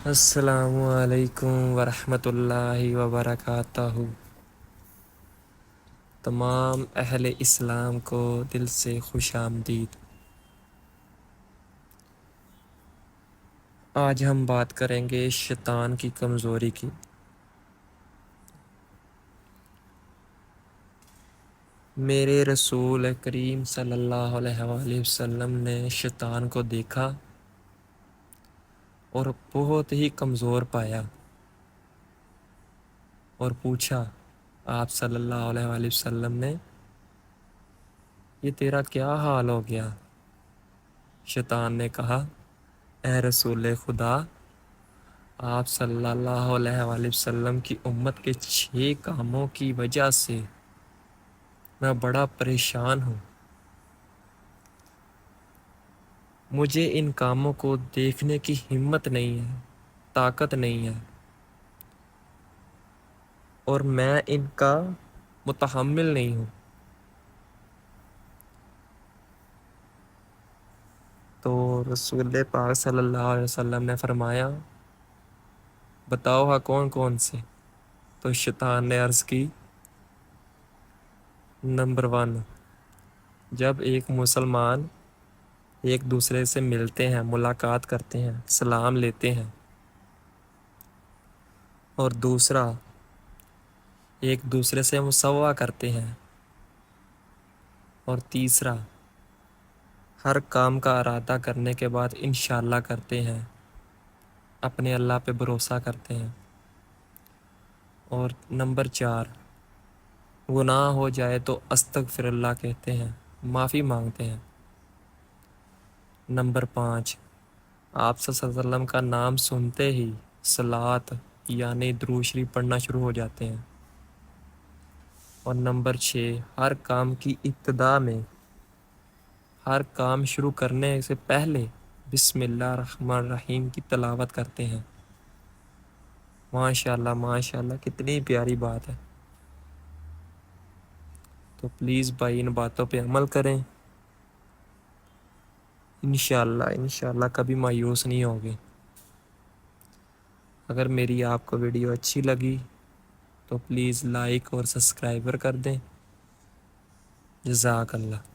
السلام علیکم ورحمۃ اللہ وبرکاتہ۔ تمام اہل اسلام کو دل سے خوش آمدید۔ آج ہم بات کریں گے شیطان کی کمزوری کی۔ میرے رسول کریم صلی اللہ علیہ وآلہ وسلم نے شیطان کو دیکھا اور بہت ہی کمزور پایا اور پوچھا آپ صلی اللہ علیہ وآلہ وسلم نے، یہ تیرا کیا حال ہو گیا؟ شیطان نے کہا، اے رسول خدا، آپ صلی اللہ علیہ وآلہ وسلم کی امت کے 6 کاموں کی وجہ سے میں بڑا پریشان ہوں۔ مجھے ان کاموں کو دیکھنے کی ہمت نہیں ہے، طاقت نہیں ہے، اور میں ان کا متحمل نہیں ہوں۔ تو رسول پاک صلی اللہ علیہ وسلم نے فرمایا، بتاؤ ہاں کون کون سے؟ تو شیطان نے عرض کی، نمبر 1، جب ایک مسلمان ایک دوسرے سے ملتے ہیں، ملاقات کرتے ہیں، سلام لیتے ہیں، اور دوسرا ایک دوسرے سے مصافحہ کرتے ہیں، اور تیسرا ہر کام کا ارادہ کرنے کے بعد انشاءاللہ کرتے ہیں، اپنے اللہ پہ بھروسہ کرتے ہیں، اور نمبر 4، گناہ ہو جائے تو استغفر اللہ کہتے ہیں، معافی مانگتے ہیں۔ نمبر 5، آپ صلی اللہ علیہ وسلم کا نام سنتے ہی صلوات یعنی درود شریف پڑھنا شروع ہو جاتے ہیں۔ اور نمبر 6، ہر کام کی ابتدا میں، ہر کام شروع کرنے سے پہلے بسم اللہ الرحمن الرحیم کی تلاوت کرتے ہیں۔ ماشاءاللہ ماشاءاللہ، کتنی پیاری بات ہے۔ تو پلیز بھائی ان باتوں پہ عمل کریں، انشاءاللہ انشاءاللہ کبھی مایوس نہیں ہوگے۔ اگر میری آپ کو ویڈیو اچھی لگی تو پلیز لائک اور سبسکرائبر کر دیں۔ جزاک اللہ۔